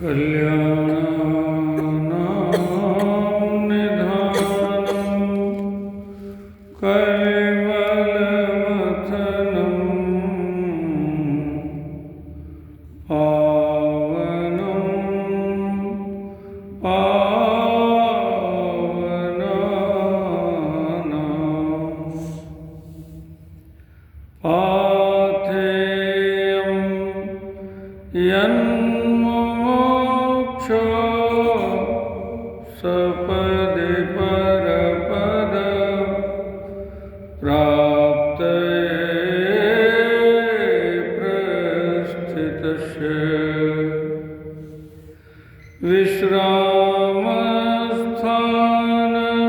कल्याणानां निधानं कैवल्यवथनं पावनं पावनानां पाथेयं यन्मोक्षो सपदि परपद प्राप्तये प्रस्थितस्य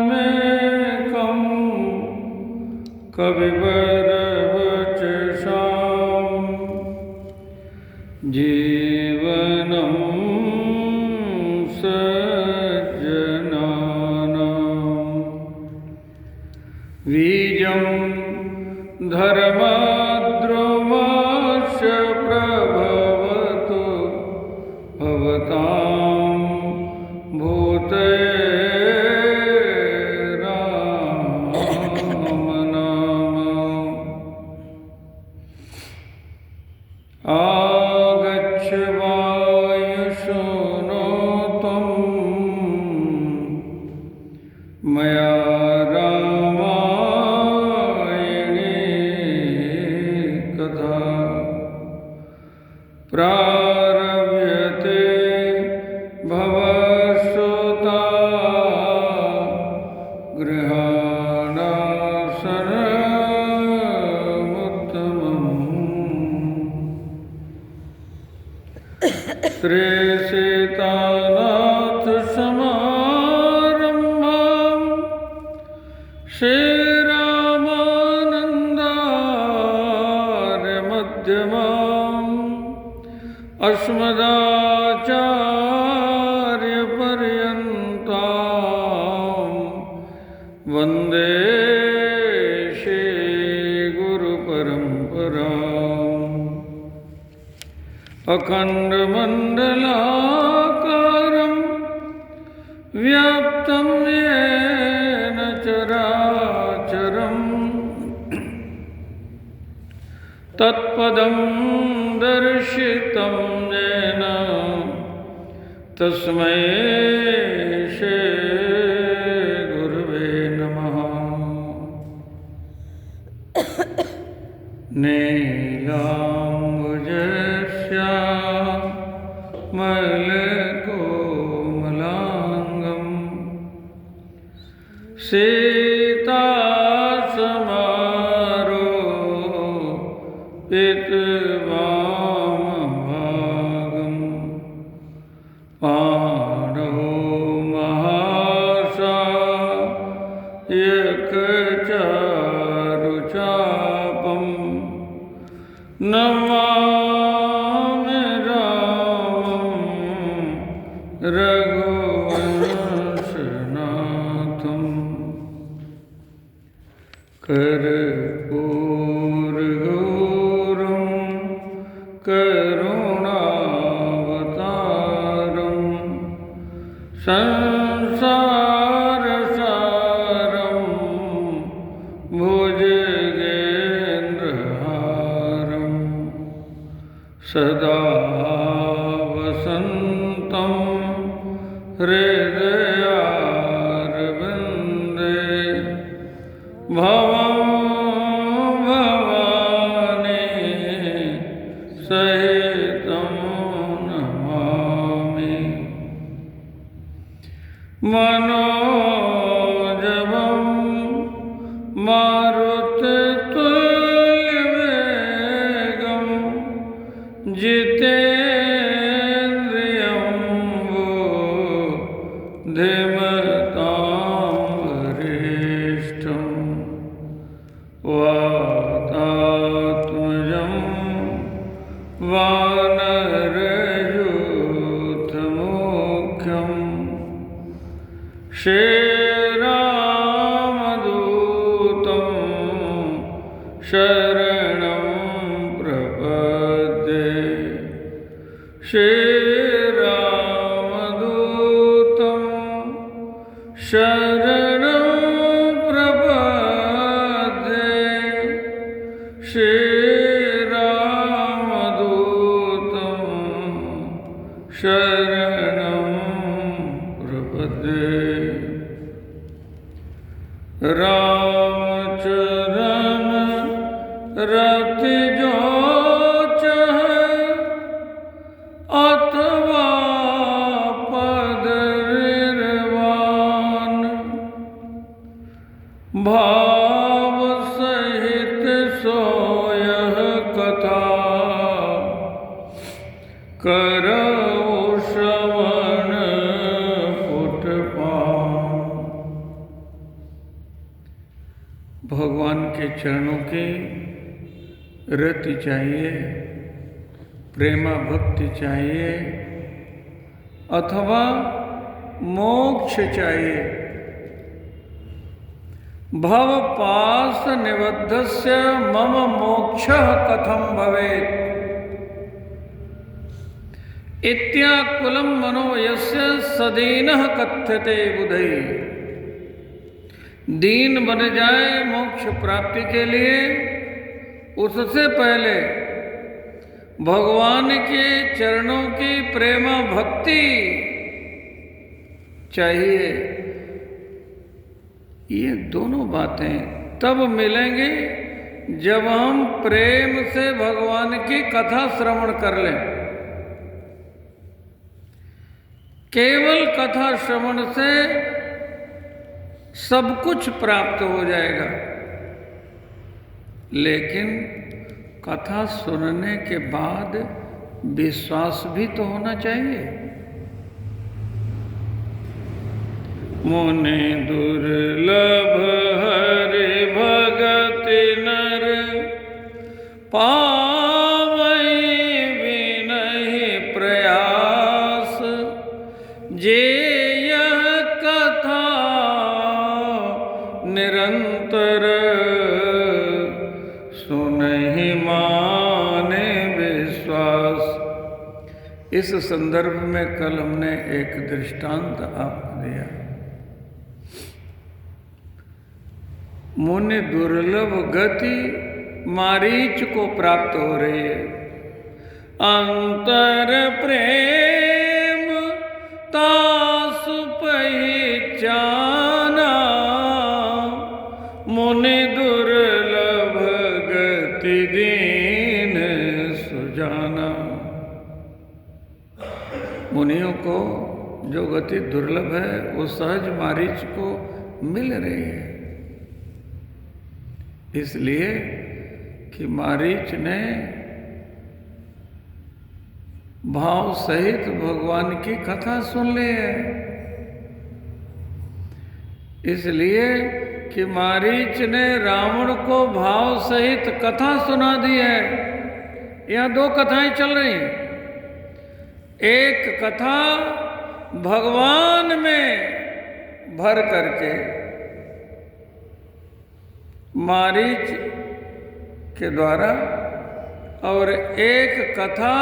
विश्रामस्थानमेकं कविवरवचसां जीवनं सज्जनानां बीजं धर्मद्रुमस्य प्रभवतु भवतां भूतये रामनाम आगच्छ वायुसूनो त्वं मया रामायणे कथा प्रारभ्यते भवश्रुता गृहाणासनमुत्तमम् श्रीसीतानाथसमारम्भां श्रीरामानन्दार्यमध्यमाम् अस्मदाचार्यपर्यन्तां वन्दे श्रीगुरुपरम्पराम् अखण्डमण्डलाकारं व्याप्तं येन चराचरं तत्पदं दर्शितं येन तस्मै श्रीगुरवे नमः। नीलाम्बुजश्यामलकोमलाङ्गं सीतासमारोपितवामभागं पाणौ नमामि रामं रघुवंशनाथं कर्पूरगौरं करुणावतारं संसारसारं भुजगेन्द्रहारं सदा वसन्तं हृदयारविन्दे भवं भवानी सहितं नमामि मनोजवं मारुततुल्यवेगं जितेन्द्रियं बुद्धिमतां वरिष्ठं वातात्मजं वानरयूथमुख्यं श्रीरामदूतं शरणं प्रपद्ये श्रीराम शरणं प्रपद्ये श्रीरामदूतं शरणं प्रपद्ये रामचरण रति जो चहे अथवा पद निर्वाण भाव सहित सोयह कथा करऊ श्रवण पुटपान। भगवान के चरणों की रति चाहिए, प्रेमा भक्ति चाहिए अथवा मोक्ष चाहिए। भव पास निबद्धस्य मम मोक्षः कथं भवेत् इत्याकुलं मनो यस्य सदीनः कथ्यते बुधैः। दीन बन जाए मोक्ष प्राप्ति के लिए, उससे पहले भगवान के चरणों की प्रेमा भक्ति चाहिए। ये दोनों बातें तब मिलेंगी जब हम प्रेम से भगवान की कथा श्रवण कर लें। केवल कथा श्रवण से सब कुछ प्राप्त हो जाएगा, लेकिन कथा सुनने के बाद विश्वास भी तो होना चाहिए। मुनि दुर्लभ हरि भगति नर पावई विनहि प्रयास जे यह कथा निरंतर सुनहि माने विश्वास। इस संदर्भ में कल हमने एक दृष्टांत आपको दिया। मुनि दुर्लभ गति मारीच को प्राप्त हो रही है। अंतर प्रेम तासु पहिचाना मुनि दुर्लभ गति दीन सुजाना। मुनियों को जो गति दुर्लभ है वो सहज मारीच को मिल रही है, इसलिए कि मारीच ने भाव सहित भगवान की कथा सुन ली है। इसलिए कि मारीच ने रावण को भाव सहित कथा सुना दी है। यहाँ दो कथाएं चल रही हैं। एक कथा भगवान में भर करके मारीच के द्वारा, और एक कथा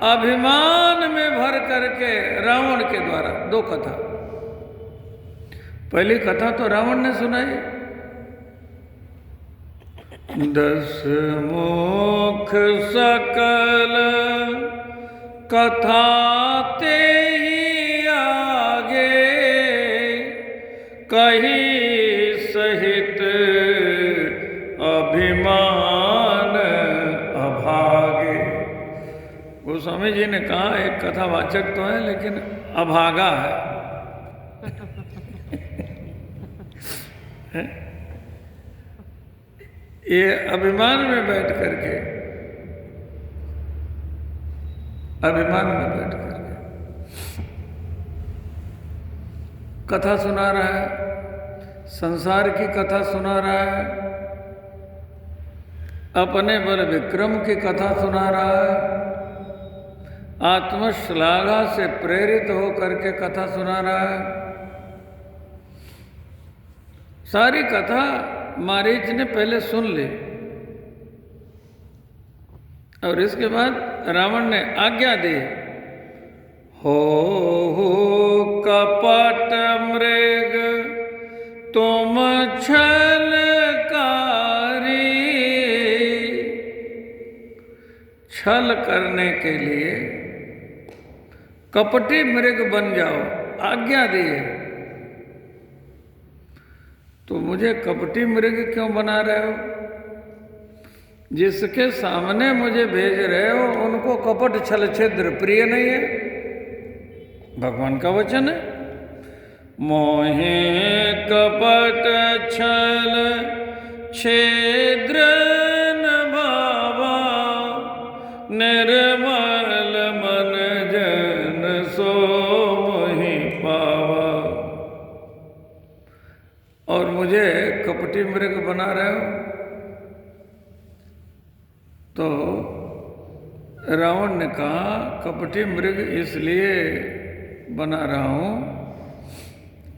अभिमान में भर करके रावण के द्वारा। दो कथा। पहली कथा तो रावण ने सुनाई, 10 मुख सकल कथा ते ही आगे कही सहित अभिमान अभागे। गोस्वामी जी ने कहा एक कथावाचक तो है लेकिन अभागा है। ये अभिमान में बैठ करके कथा सुना रहा है, संसार की कथा सुना रहा है, अपने बल विक्रम की कथा सुना रहा है, आत्मश्लाघा से प्रेरित होकर के कथा सुना रहा है। सारी कथा मारीच ने पहले सुन ली और इसके बाद रावण ने आज्ञा दी, हो कपट मृग छल करने के लिए कपटी मृग बन जाओ, आज्ञा दी है। तो मुझे कपटी मृग क्यों बना रहे हो? जिसके सामने मुझे भेज रहे हो उनको कपट छल छिद्र प्रिय नहीं है। भगवान का वचन है, मोहे कपट छल छिद्र न भावा, निर्मल मन जन सो मोहि पावा। और मुझे कपटी मृग बना रहे हो। तो रावण ने कहा, कपटी मृग इसलिए बना रहा हूं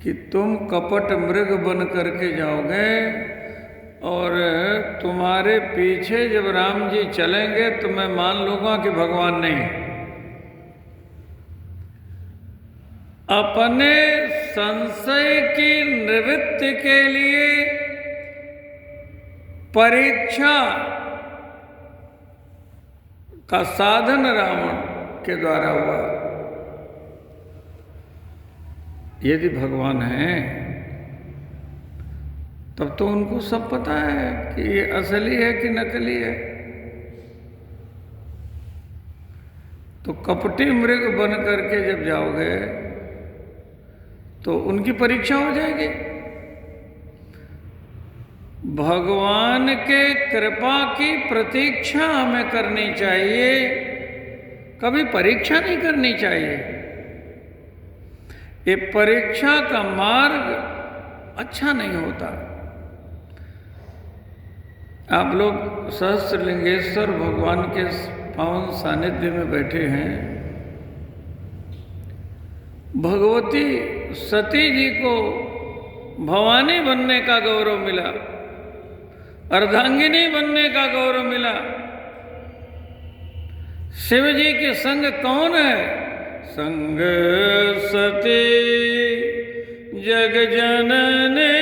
कि तुम कपट मृग बन करके जाओगे और तुम्हारे पीछे जब राम जी चलेंगे तो मैं मान लूंगा कि भगवान नहीं। अपने संशय की निवृत्ति के लिए परीक्षा का साधन रावण के द्वारा हुआ। यदि भगवान है तब तो उनको सब पता है कि ये असली है कि नकली है। तो कपटी मृग बन करके जब जाओगे तो उनकी परीक्षा हो जाएगी। भगवान के कृपा की प्रतीक्षा हमें करनी चाहिए, कभी परीक्षा नहीं करनी चाहिए। ये परीक्षा का मार्ग अच्छा नहीं होता। आप लोग सहस्त्रलिंगेश्वर भगवान के पावन सानिध्य में बैठे हैं। भगवती सती जी को भवानी बनने का गौरव मिला, अर्धांगिनी बनने का गौरव मिला। शिव जी के संग कौन है? संग सती जग जननी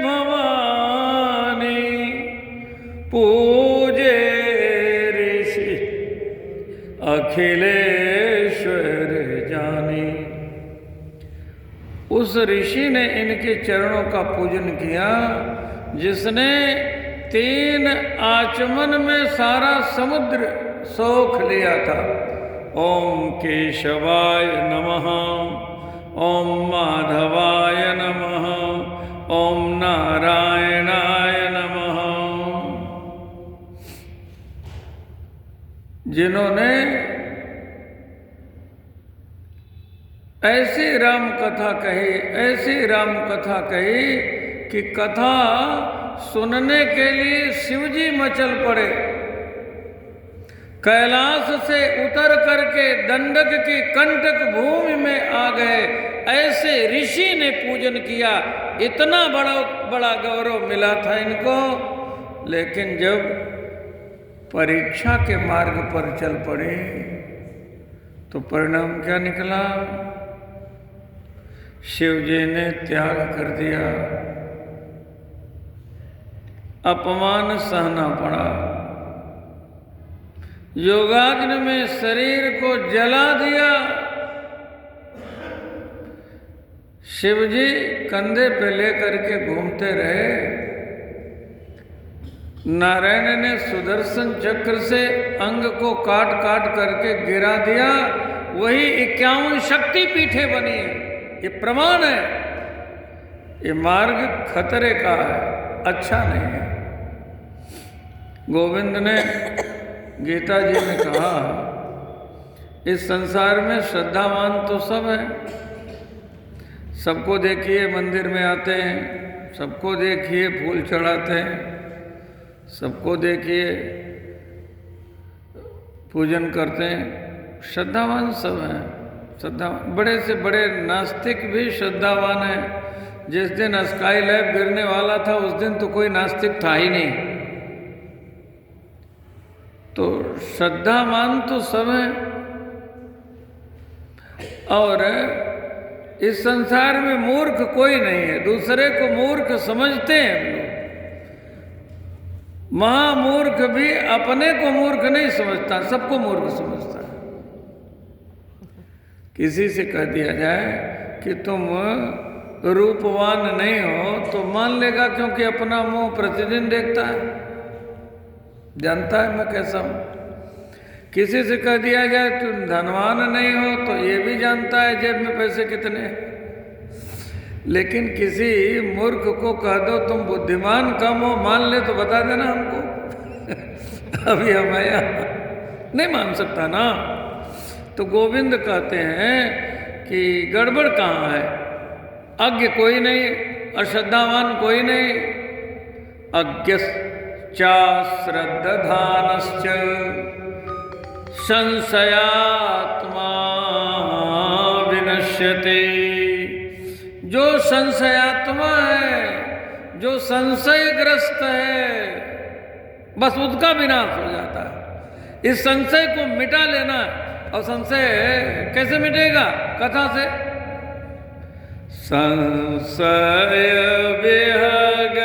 भवानी, पूजे ऋषि अखिलेश्वर जानी। उस ऋषि ने इनके चरणों का पूजन किया जिसने 3 आचमन में सारा समुद्र सोख लिया था। ओम केशवाय नमः, ओम माधवाय नमः, ओम नारायणाय नमः। जिन्होंने ऐसी राम कथा कही, ऐसी राम कथा कही कि कथा सुनने के लिए शिवजी मचल पड़े। कैलाश से उतर करके दंडक की कंटक भूमि में आ गए। ऐसे ऋषि ने पूजन किया। इतना बड़ा गौरव मिला था इनको। लेकिन जब परीक्षा के मार्ग पर चल पड़े तो परिणाम क्या निकला? शिव जी ने त्याग कर दिया, अपमान सहना पड़ा, योगाग्नि में शरीर को जला दिया। शिव जी कंधे पे लेकर के घूमते रहे। नारायण ने सुदर्शन चक्र से अंग को काट काट करके गिरा दिया। वही 51 शक्ति पीठे बनी है। ये प्रमाण है। ये मार्ग खतरे का है, अच्छा नहीं है। गोविंद ने गीता जी में कहा, इस संसार में श्रद्धावान तो सब है। सबको देखिए मंदिर में आते हैं, सबको देखिए फूल चढ़ाते हैं, सबको देखिए पूजन करते हैं। श्रद्धावान सब हैं। बड़े से बड़े नास्तिक भी श्रद्धावान हैं। जिस दिन स्काई लैब गिरने वाला था उस दिन तो कोई नास्तिक था ही नहीं। तो श्रद्धावान तो सब हैं। और इस संसार में मूर्ख कोई नहीं है। दूसरे को मूर्ख समझते हैं हम लोग। महामूर्ख भी अपने को मूर्ख नहीं समझता, सबको मूर्ख समझता है। किसी से कह दिया जाए कि तुम रूपवान नहीं हो तो मान लेगा, क्योंकि अपना मुंह प्रतिदिन देखता है, जानता है मैं कैसा हूं। किसी से कह दिया जाए तुम धनवान नहीं हो तो ये भी जानता है जेब में पैसे कितने हैं। लेकिन किसी मूर्ख को कह दो तुम बुद्धिमान कम हो, मान ले तो बता देना हमको। अभी हम आया नहीं मान सकता ना। तो गोविंद कहते हैं कि गड़बड़ कहाँ है, अज्ञ कोई नहीं, अश्रद्धावान कोई नहीं। अज्ञश्चा श्रद्धानश्च संशयात्मा विनश्यते। जो संशयात्मा है, जो संशयग्रस्त है, बस उसका विनाश हो जाता है। इस संशय को मिटा लेना। और संशय कैसे मिटेगा? कथा से। संशय विहग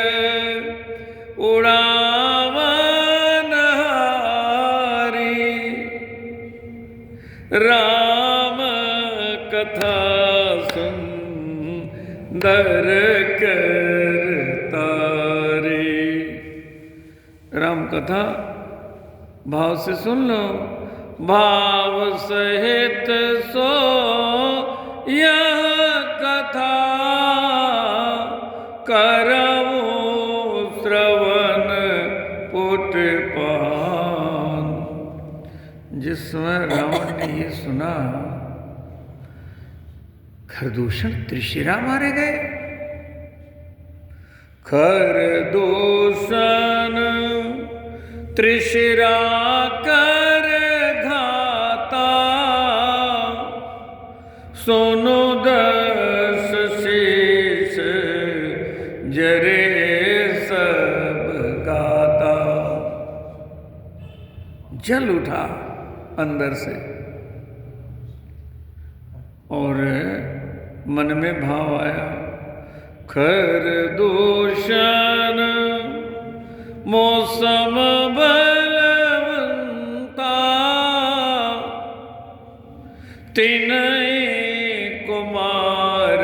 उड़ावन हारी, राम कथा सुंदर करतारी। राम कथा भाव से सुन लो। भाव सहित सो यह कथा करऊ श्रवण पुटपान। जिस समय रावण ने ये सुना, खरदूषण त्रिशिरा मारे गए। खरदूषण त्रिशिरा कर घाता, सोनो दस शीश जरे सब गाता। जल उठा अंदर से और मन में भाव आया, खरदूषण मौसम बलवंता, तिनहि कुमार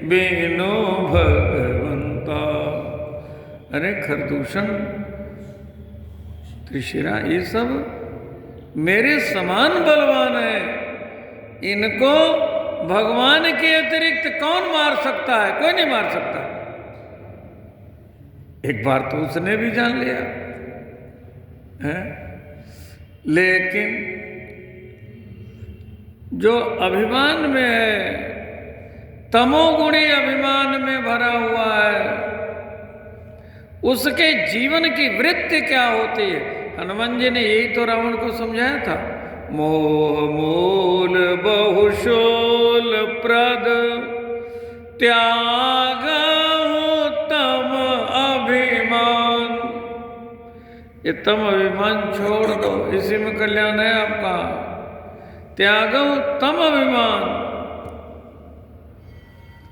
बिनु भगवंता। अरे खरदूषण त्रिशिरा ये सब मेरे समान बलवान है, इनको भगवान के अतिरिक्त कौन मार सकता है? कोई नहीं मार सकता। एक बार तो उसने भी जान लिया है। लेकिन जो अभिमान में है, तमोगुणी अभिमान में भरा हुआ है, उसके जीवन की वृत्ति क्या होती है? हनुमान जी ने यही तो रावण को समझाया था। मोह मूल बहुशोल प्रद त्याग तम अभिमान। ये तम अभिमान छोड़ दो, इसी में कल्याण है आपका। त्याग तम अभिमान।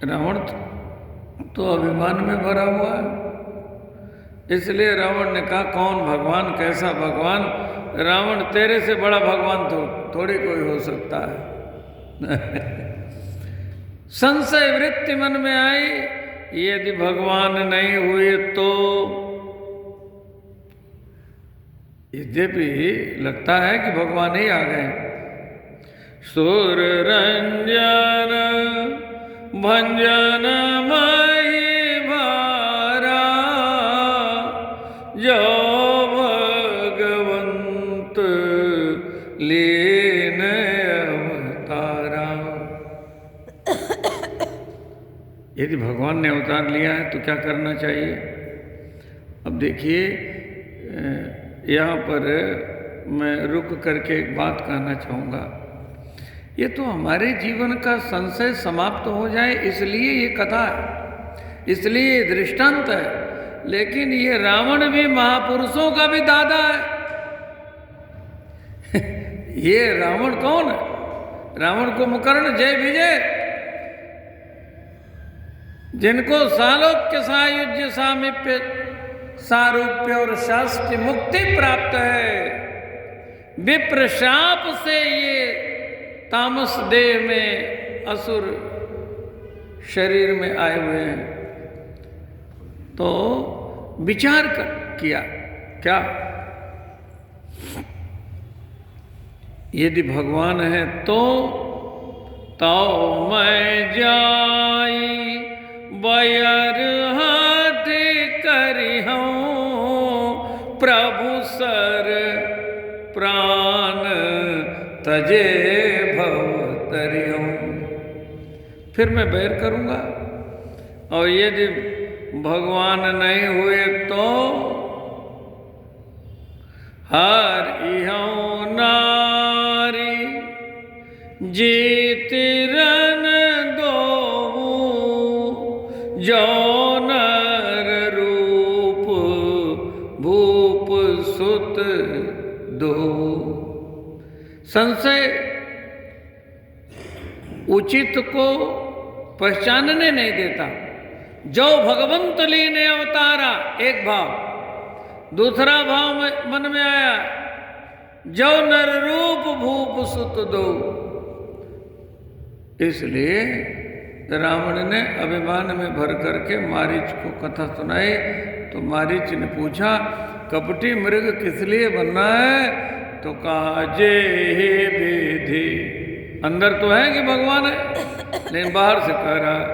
रावण तो अभिमान में भरा हुआ है, इसलिए रावण ने कहा कौन भगवान, कैसा भगवान? रावण तेरे से बड़ा भगवान तो थोड़ी कोई हो सकता है। संशय वृत्ति मन में आई, यदि भगवान नहीं हुए तो। यद्यपि लगता है कि भगवान ही आ गए। सुर रंजन भंजन मही भारा, जो भगवंत लीन अवतारा। यदि भगवान ने अवतार लिया है तो क्या करना चाहिए? अब देखिए, यहाँ पर मैं रुक करके एक बात कहना चाहूँगा। ये तो हमारे जीवन का संशय समाप्त हो जाए इसलिए ये कथा है, इसलिए ये दृष्टांत है। लेकिन ये रावण भी महापुरुषों का भी दादा है। ये रावण कौन है? रावण को मुकर्ण जय विजय, जिनको सालोक्य सायुज्य सामीप्य सारूप्य और शास्त्र मुक्ति प्राप्त है। विप्र शाप से ये तामस देह में असुर शरीर में आए हुए हैं। तो विचार किया क्या, यदि भगवान है तो ताओ मैं जाई बयर हाथ करी हूँ, प्रभु सर प्राण तजे भव तरियऊँ। फिर मैं बैर करूँगा, और यदि भगवान नहीं हुए तो हर इहौं नारी जीत रन दो, जो नर रूप भूप सुत दो। संशय उचित को पहचानने नहीं देता। जो भगवंत लीने अवतारा, एक भाव। दूसरा भाव में मन में आया, जो नर रूप भूप सुत दो। इसलिए रावण ने अभिमान में भर करके मारीच को कथा सुनाई। तो मारीच ने पूछा, कपटी मृग किस लिए बनना है? तो कहा, जे हे विधि। अंदर तो है कि भगवान है, लेकिन बाहर से कह रहा है,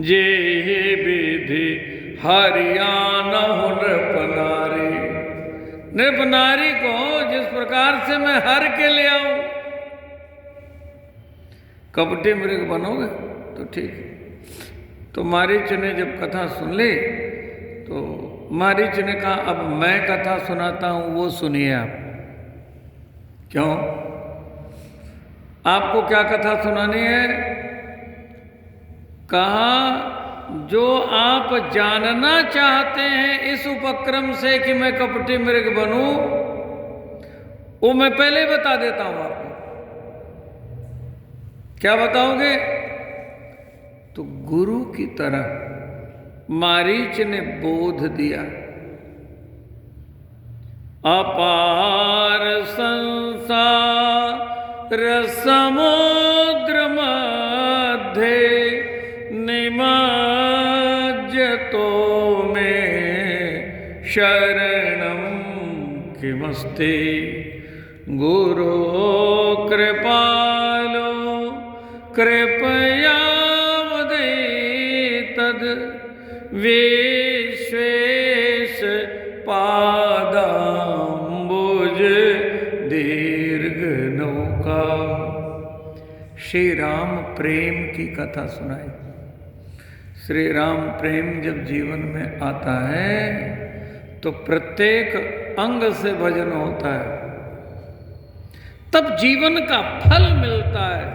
जे हे विधि हरियाणा हो नृपनारी। नृपनारी को जिस प्रकार से मैं हर के ले आऊं, कपटी मृग बनोगे तो ठीक है। तो मारीच ने जब कथा सुन ली तो मारीच ने कहा, अब मैं कथा सुनाता हूं, वो सुनिए आप। क्यों? आपको क्या कथा सुनानी है? कहा, जो आप जानना चाहते हैं इस उपक्रम से कि मैं कपटी मृग बनूं, वो मैं पहले बता देता हूं आपको। क्या बताओगे? तो गुरु की तरह मारीच ने बोध दिया। अपार संसार समुद्र मध्य निमज्जतो में शरणं किमस्ति। गुरो कृपालो कृपया तद विश्वेश पादाम्बुज दीर्घ नौका। श्री राम प्रेम की कथा सुनाई। श्री राम प्रेम जब जीवन में आता है तो प्रत्येक अंग से भजन होता है, तब जीवन का फल मिलता है।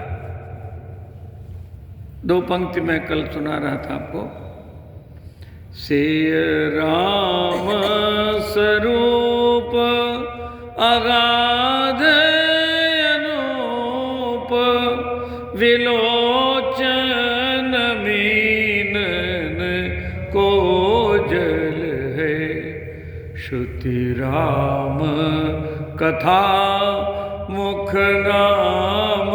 दो पंक्ति मैं कल सुना रहा था आपको। से राम स्वरूप अगाध अनूप, विलोचन मीनन को जल है। श्रुति राम कथा मुख नाम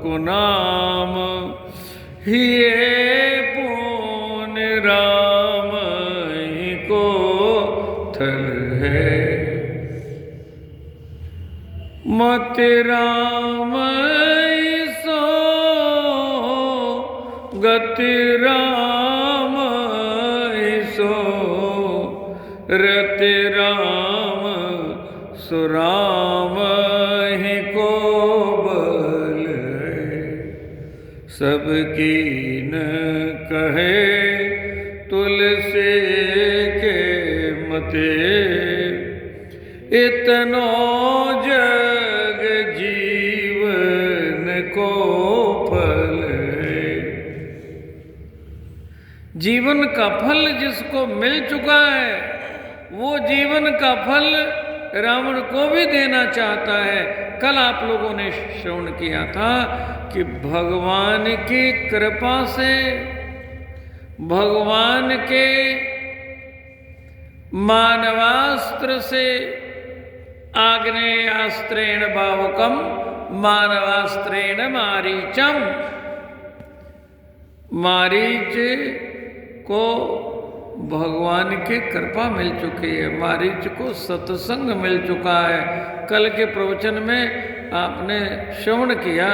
कुनाम, हिये पुण्य राम ही को थल है। मत राम सो गति राम सो, रति राम सुराम ही को बल है। सबकी न कहे तुलसी के मते, इतनो जग जीवन को फल है। जीवन का फल जिसको मिल चुका है, वो जीवन का फल रावण को भी देना चाहता है। कल आप लोगों ने श्रवण किया था कि भगवान की कृपा से, भगवान के मानवास्त्र से आग्नेयास्त्रेण बावकम मानवास्त्रेण मारीचम। मारीच को भगवान की कृपा मिल चुकी है, मारीच को सत्संग मिल चुका है। कल के प्रवचन में आपने श्रवण किया,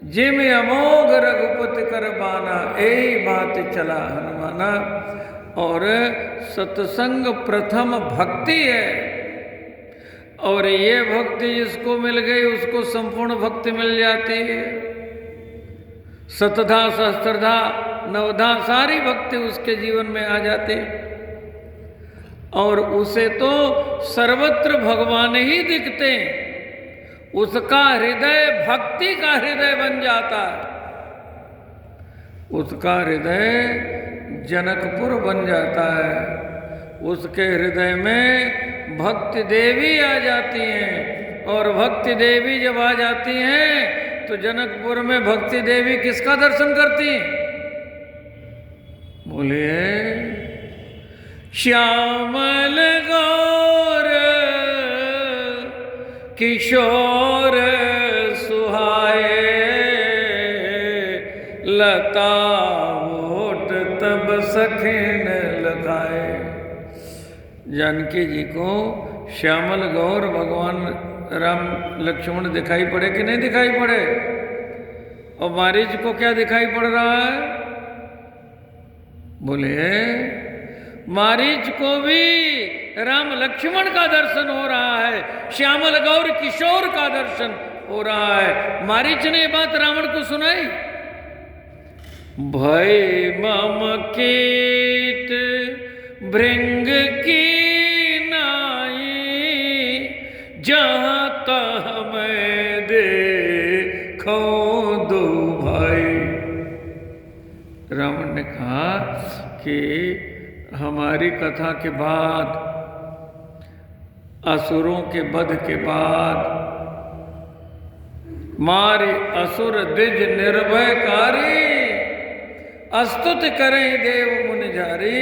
जिम अमोघ रघुपति कर बाना, यही बात चला हनुमाना। और सत्संग प्रथम भक्ति है, और ये भक्ति जिसको मिल गई उसको संपूर्ण भक्ति मिल जाती है। शतधा सहस्त्रधा नवधा सारी भक्ति उसके जीवन में आ जाती, और उसे तो सर्वत्र भगवान ही दिखते हैं। उसका हृदय भक्ति का हृदय बन जाता है, उसका हृदय जनकपुर बन जाता है। उसके हृदय में भक्ति देवी आ जाती हैं, और भक्ति देवी जब आ जाती हैं तो जनकपुर में भक्ति देवी किसका दर्शन करती हैं? बोलिए, श्यामल गौर किशोर सुहाए, लता ओट तब सखिन लगाए। जानकी जी को श्यामल गौर भगवान राम लक्ष्मण दिखाई पड़े कि नहीं दिखाई पड़े? और मारीच को क्या दिखाई पड़ रहा है? बोले, मारीच को भी राम लक्ष्मण का दर्शन हो रहा है, श्यामल गौर किशोर का दर्शन हो रहा है। मारीच ने बात रावण को सुनाई। भय मम कीट भृंग की नाई, जहां तह मैं देखूं दो भाई। रावण ने कहा कि हमारी कथा के बाद, असुरों के वध के बाद, मारे असुर द्विज निर्भयकारी, अस्तुत करें देव मुनि जारी।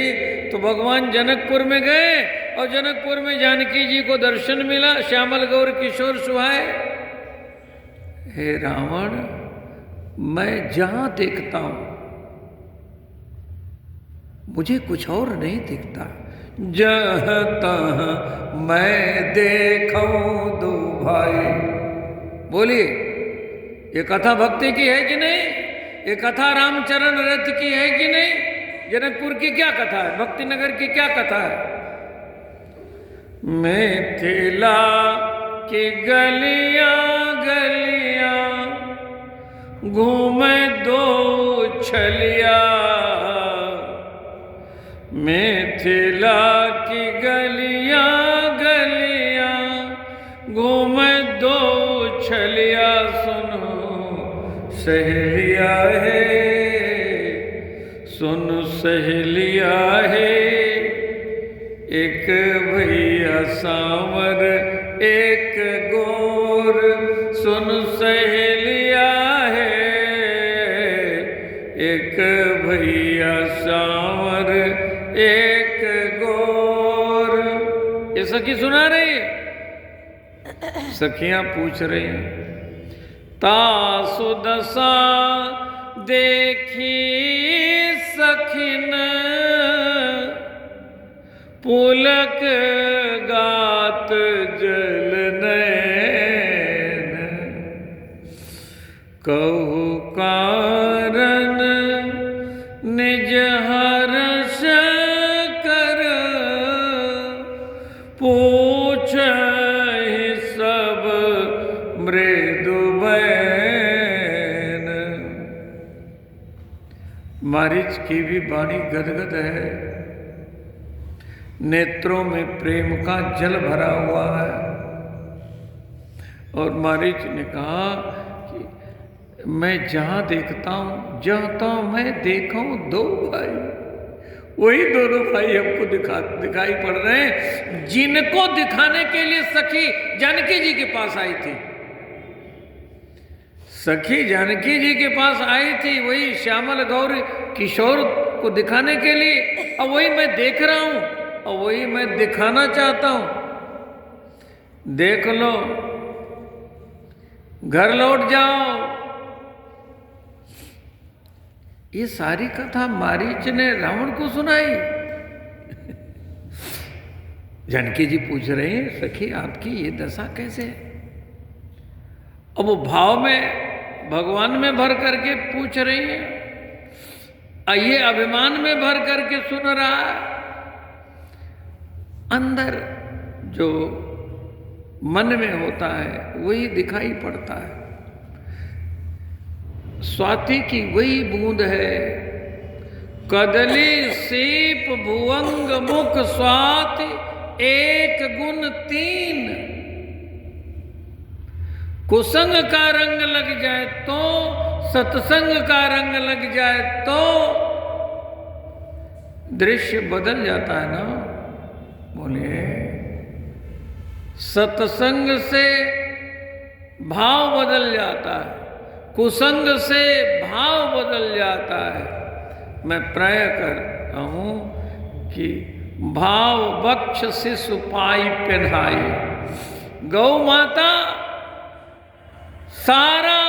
तो भगवान जनकपुर में गए, और जनकपुर में जानकी जी को दर्शन मिला, श्यामल गौर किशोर सुहाए। हे रावण, मैं जहां देखता हूं मुझे कुछ और नहीं दिखता, जहां तहां मैं देखूं दो भाई। बोलिए, ये कथा भक्ति की है कि नहीं? ये कथा रामचरण रथ की है कि नहीं? जनकपुर की क्या कथा है? भक्ति नगर की क्या कथा है? मिथिला की गलियां गलियां घूमे दो छलिया, मिथिला की गलियां गलियां घूमे दो छलिया, सुनो सहेलिया है, सुन सहेलिया है, एक भैया सांवर एक गोर, सुन सहेलिया है, एक भैया सांवर एक गोर। ये सखी सुना रही है, सखियां पूछ रही हैं। तासु दशा देखी सखिन, पुलक गात जल नैन, कहु कारण निज हर्ष कर, पूछ सब मृदु बैन। मारीच की भी वाणी गदगद है, नेत्रों में प्रेम का जल भरा हुआ है। और मारीच ने कहा कि मैं जहां देखता हूं, जाता हूं मैं देखूं दो भाई। वही दोनों भाई हमको दिखाई पड़ रहे हैं, जिनको दिखाने के लिए सखी जानकी जी के पास आई थी। सखी जानकी जी के पास आई थी, वही श्यामल गौर किशोर को दिखाने के लिए, और वही मैं देख रहा हूं। और वही मैं दिखाना चाहता हूं। देख लो, घर लौट जाओ। ये सारी कथा मारीच ने रावण को सुनाई। जानकी जी पूछ रहे हैं, सखी आपकी ये दशा कैसे है? अब वो भाव में भगवान में भर करके पूछ रही है, ये अभिमान में भर करके सुन रहा है। अंदर जो मन में होता है वही दिखाई पड़ता है। स्वाति की वही बूंद है, कदली सीप भुवंग मुख स्वाति एक गुण तीन। कुसंग का रंग लग जाए तो, सत्संग का रंग लग जाए तो दृश्य बदल जाता है ना। बोलिए, सत्संग से भाव बदल जाता है, कुसंग से भाव बदल जाता है। मैं प्राय करता हूं कि भाव बक्ष शिशु पाई पहनाई। गौ माता सारा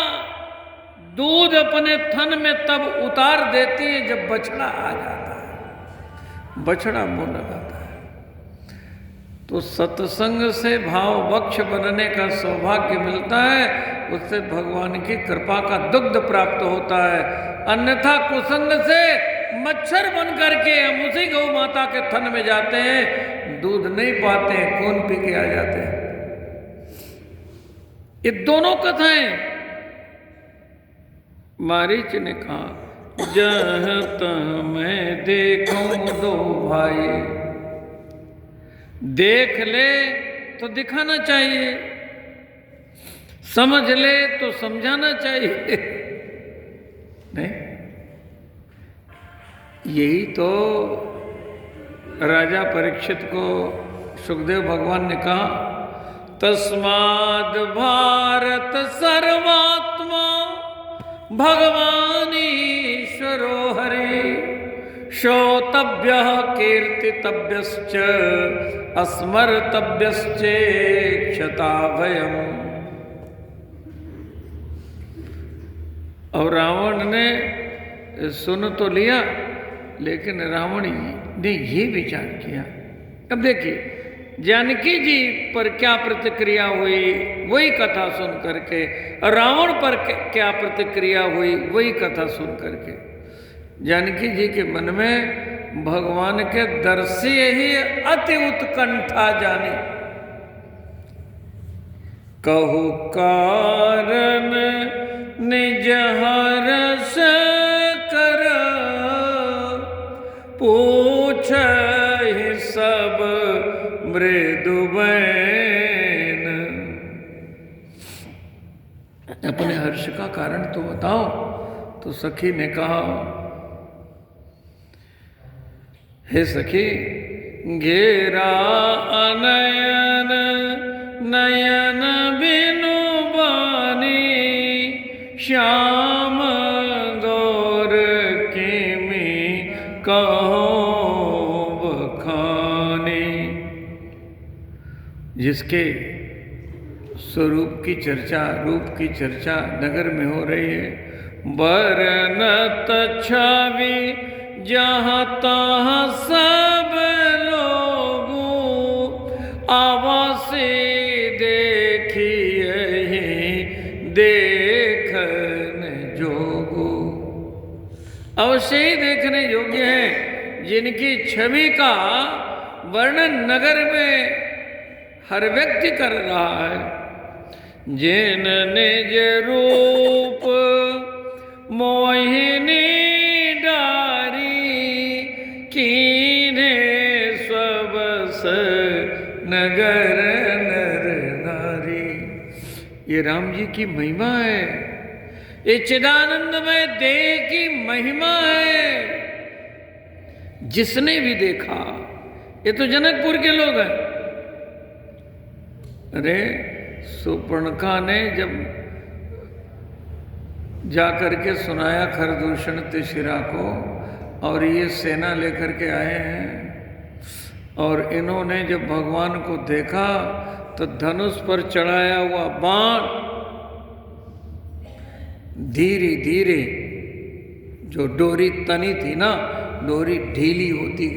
दूध अपने थन में तब उतार देती है जब बछड़ा आ जाता है, बछड़ा मुंह लगाता है। तो सत्संग से भाव बक्ष बनने का सौभाग्य मिलता है, उससे भगवान की कृपा का दुग्ध प्राप्त होता है। अन्यथा कुसंग से मच्छर बन करके हम उसी गौ माता के थन में जाते हैं, दूध नहीं पाते हैं, खून पी के आ जाते हैं। ये दोनों कथाएं मारीच ने कहा, जहाँ तहाँ मैं देखूं दो भाई। देख ले तो दिखाना चाहिए, समझ ले तो समझाना चाहिए। नहीं, यही तो राजा परीक्षित को सुखदेव भगवान ने कहा, तस्माद् भारत सर्वात्मा भगवान ईश्वरो हरि श्रोतव्यः कीर्तितव्यश्च स्मर्तव्यश्चेक्षता भयम्। और रावण ने सुन तो लिया, लेकिन रावण ने ये विचार किया। अब देखिए जानकी जी पर क्या प्रतिक्रिया हुई, वही कथा सुन करके, रावण पर क्या प्रतिक्रिया हुई, वही कथा सुन करके। जानकी जी के मन में भगवान के दर्शे ही अति उत्कंठा जानी। कहु कारण निज हर्ष कर, पूछ सब मृदु बैन। अपने हर्ष का कारण तो बताओ। तो सखी ने कहा, हे सखी, घेरा अनयन नयन बिनु बानी, श्याम गौर किमी कहो बखानी। जिसके स्वरूप की चर्चा, रूप की चर्चा नगर में हो रही है, बरनत छवि जहाँ तहाँ सब लोगों, आवासे देखिए देखन जोगो। अवश्य ही देखने योग्य है, जिनकी छवि का वर्णन नगर में हर व्यक्ति कर रहा है। जिन निज रूप मोहिनी डारी, कीने स्वबस नगर नर नारी। ये राम जी की महिमा है, ये चिदानंदमय देह की महिमा है। जिसने भी देखा, ये तो जनकपुर के लोग हैं। अरे सुपर्णखा ने जब जाकर के सुनाया खरदूषण तिशिरा को, और ये सेना लेकर के आए हैं, और इन्होंने जब भगवान को देखा तो धनुष पर चढ़ाया हुआ बाण धीरे धीरे जो डोरी तनी थी ना, डोरी ढीली होती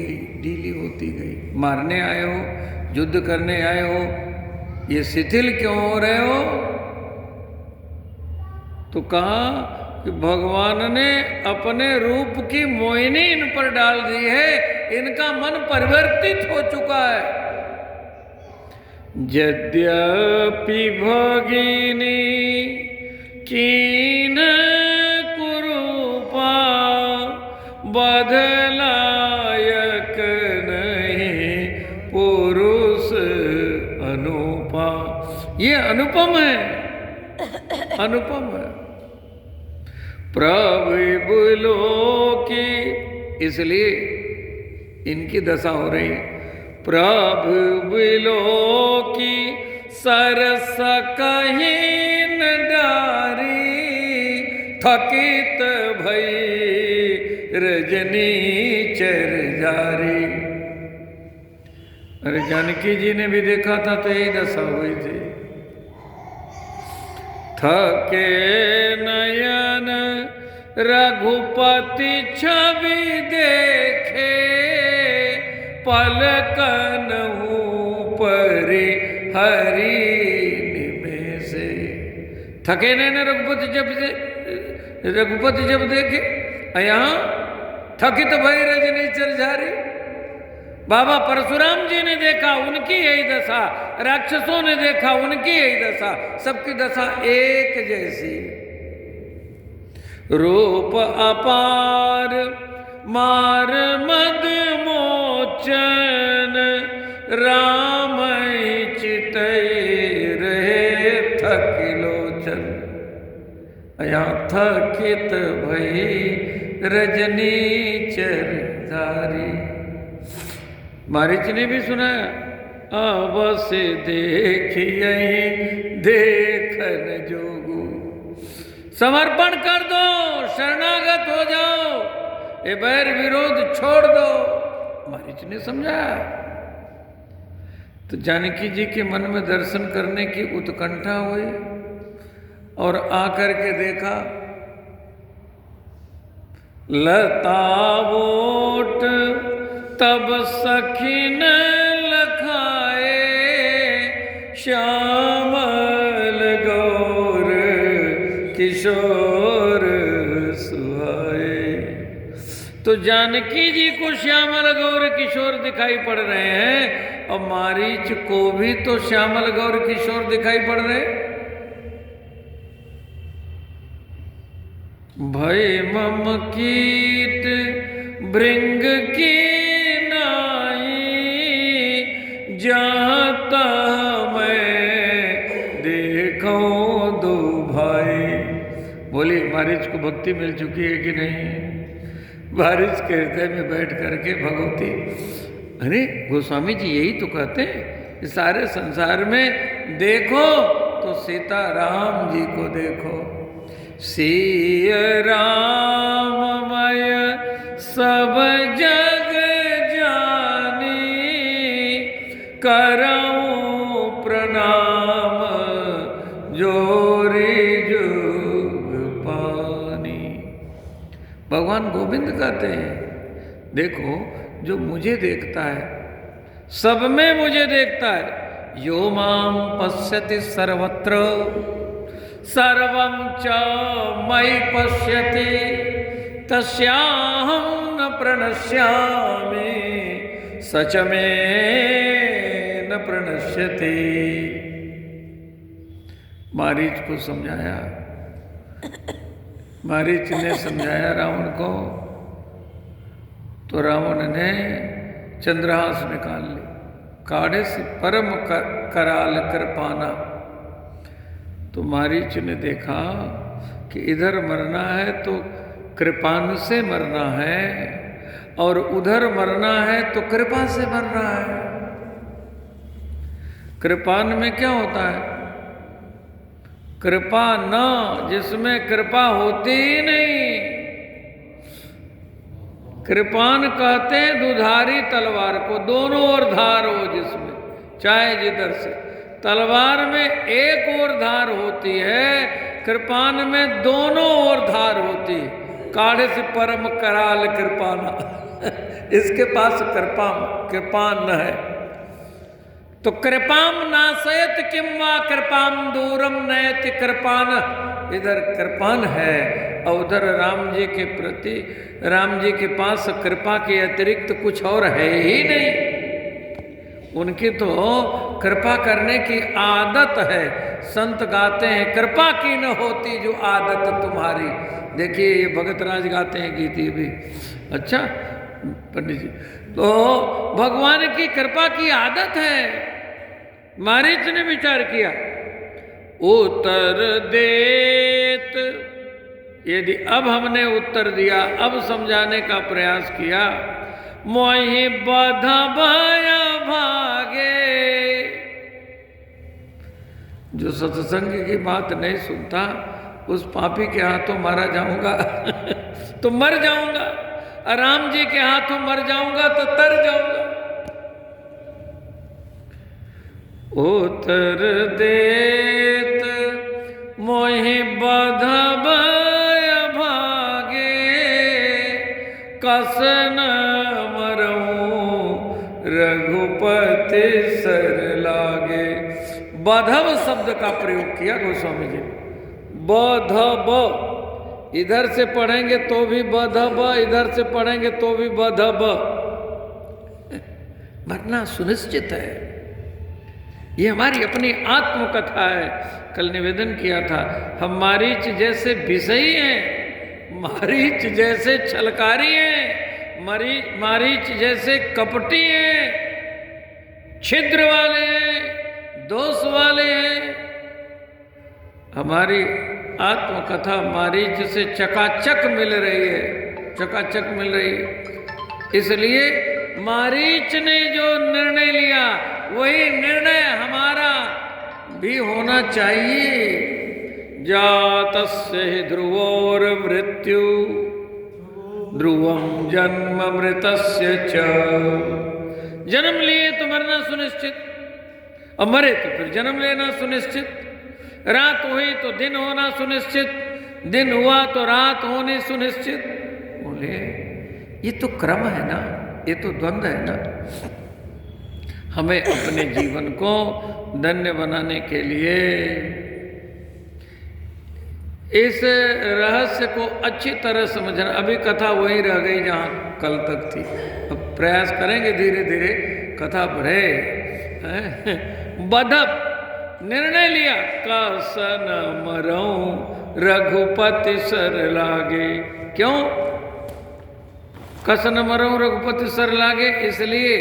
गई। मारने आए हो, युद्ध करने आए हो, ये शिथिल क्यों हो रहे हो? तो कहा कि भगवान ने अपने रूप की मोहिनी इन पर डाल दी है, इनका मन परिवर्तित हो चुका है। यद्यपि भगिनी कीन कुरूपा बदलायक नहीं पुरुष अनुपा। ये अनुपम है, अनुपम है। प्रभु लोकी, इसलिए इनकी दशा हो रही है। प्रभु लोकी सरस कहीं न डारी, थकित भई रजनी चर जारी। अरे जानकी जी ने भी देखा था तो यही दशा हुई थी। थके नयन रघुपति छवि देखे, पलकन परि हरि निमेषे। थके नयन रघुपति जब देखे, यहाँ थकित भई रजनी चर जारी। बाबा परशुराम जी ने देखा, उनकी यही दशा। राक्षसों ने देखा, उनकी यही दशा। सबकी दशा एक जैसी। रूप अपार मार मद मोचन, राम चितई रहे थकिलोचन। यहाँ थकित भई रजनी चर जारी। मारीच ने भी सुनाया, अवश्य देखिए देखन जोगू। समर्पण कर दो, शरणागत हो जाओ, ये बैर विरोध छोड़ दो। मारीच ने समझाया। तो जानकी जी के मन में दर्शन करने की उत्कंठा हुई और आकर के देखा लतावोट तब सखिन लखाए, श्यामल गौर किशोर सुहाए। तो जानकी जी को श्यामल गौर किशोर दिखाई पड़ रहे हैं और मारीच को भी तो श्यामल गौर किशोर दिखाई पड़ रहे हैं। भय मम कीट भृंग की जहाँ तहाँ मैं देखूं दो भाई। बोली मारीच को भक्ति मिल चुकी है कि नहीं? मारीच के हृदय में बैठ करके भगवती, अरे गोस्वामी जी यही तो कहते हैं, सारे संसार में देखो तो सीता राम जी को देखो। सिय राममय सब जग जानी, करऊं प्रणाम जोरी जुग पानी। भगवान गोविंद कहते हैं, देखो जो मुझे देखता है, सब में मुझे देखता है। यो माम पश्यति सर्वत्र सर्वं च मयि पश्यति, तस्याहं न प्रणश्यामि सच में न प्रणश्यति। मारीच को समझाया, मारीच ने समझाया रावण को, तो रावण ने चंद्रहास निकाल ली। काढ़े से परम कराल कृपाना। तो मारीच ने देखा कि इधर मरना है तो कृपान से मरना है और उधर मरना है तो कृपा से मरना है। कृपान में क्या होता है? कृपा न, जिसमें कृपा होती ही नहीं। कृपान कहते हैं दुधारी तलवार को, दोनों ओर धार हो जिसमें, चाहे जिधर से। तलवार में एक ओर धार होती है, कृपान में दोनों ओर धार होती है। काढ़े से परम कराल कृपाना इसके पास कृपान न है। तो कृपाम नासयत किम वा कृपाम दूरम नयति कृपान, इधर कृपान है और उधर राम जी के प्रति, राम जी के पास कृपा के अतिरिक्त कुछ और है ही नहीं। उनकी तो कृपा करने की आदत है। संत गाते हैं कृपा की न होती जो आदत तुम्हारी। देखिए ये भगत राज गाते हैं गीत ये भी। अच्छा पंडित जी, तो भगवान की कृपा की आदत है। मारीच ने विचार किया, उत्तर देत, यदि अब हमने उत्तर दिया, अब समझाने का प्रयास किया, मोहि बध भय भागे। जो सत्संग की बात नहीं सुनता उस पापी के हाथों मारा जाऊंगा तो मर जाऊंगा, राम जी के हाथों मर जाऊंगा तो तर जाऊंगा। उत्तर देत मोहि बध भय भागे, कसन मरऊं रघुपति सर लागे। बधव शब्द का प्रयोग किया गोस्वामी जी। बधब, इधर से पढ़ेंगे तो भी बधब, इधर से पढ़ेंगे तो भी बधब, मरना सुनिश्चित है। ये हमारी अपनी आत्मकथा है। कल निवेदन किया था, हम मारीच जैसे विषयी हैं, मारीच जैसे छलकारी हैं, मारीच जैसे कपटी हैं, छिद्र वाले हैं, दोष वाले हैं। हमारी आत्मकथा मारीच से चकाचक मिल रही है, चकाचक मिल रही है। इसलिए मारीच ने जो निर्णय लिया वही निर्णय हमारा भी होना चाहिए। जातस्य हि ध्रुवोर मृत्यु ध्रुवम जन्म मृतस्य च। जन्म लिए तो मरना सुनिश्चित, और मरे तो फिर जन्म लेना सुनिश्चित। रात हुई तो दिन होना सुनिश्चित, दिन हुआ तो रात होनी सुनिश्चित। बोले ये तो क्रम है ना, ये तो द्वंद्व है ना। हमें अपने जीवन को धन्य बनाने के लिए इस रहस्य को अच्छी तरह समझना। अभी कथा वहीं रह गई जहाँ कल तक थी। अब प्रयास करेंगे धीरे धीरे कथा बढ़े। बधप निर्णय लिया, कसन मरऊं रघुपति सर लागे। क्यों कसन मरऊं रघुपति सर लागे? इसलिए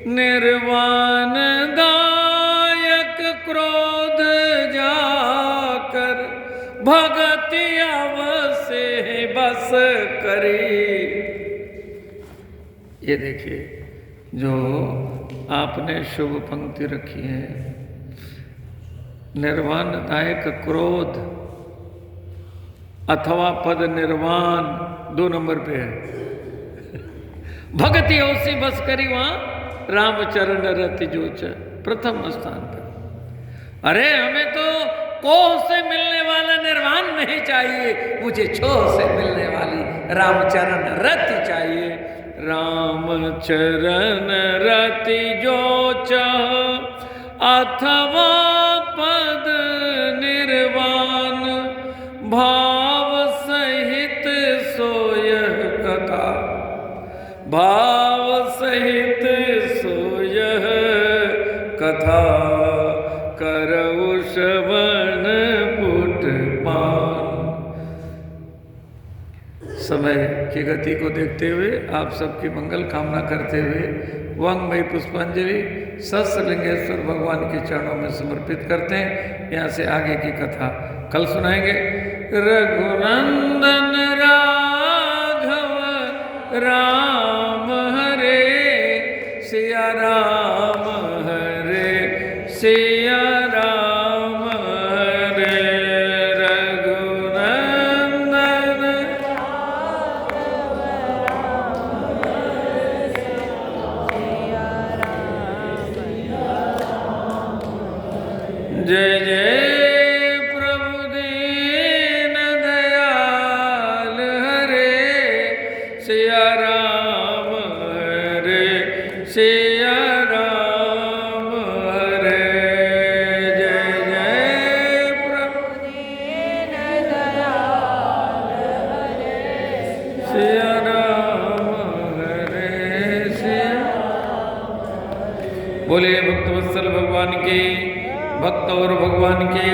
निर्वाण दायक क्रोध जाकर भगति अवसे बस करी। ये देखिए जो आपने शुभ पंक्ति रखी है, निर्वाण दायक क्रोध अथवा पद निर्वाण 2 नंबर पे है। भगति अवसी बस करी, वहां रामचरण रति जोच प्रथम स्थान पर। अरे हमें तो कोह से मिलने वाला निर्वाण नहीं चाहिए, मुझे छोह से मिलने वाली रामचरण रति चाहिए। रामचरण रति जोच अथवा पद निर्वाण, भाव सहित सोयह कथा, भाव सहित सोयह कथा, करऊ श्रवण पुट पान। समय की गति को देखते हुए आप सबकी मंगल कामना करते हुए वांग्मयी पुष्पांजलि सहस्रलिंगेश्वर भगवान के चरणों में समर्पित करते हैं। यहाँ से आगे की कथा कल सुनाएंगे। रघुनंदन राघव राम हरे, सिया राम हरे, सिया राम हरे। रघुनंदन जय जय प्रभु दीन दयाल हरे सिया राम हरे सिया राम हरे। जय जय प्रभु दीन दयाल हरे सिया राम हरे सिया। बोले भक्तवत्सल भगवान के, भक्त और भगवान के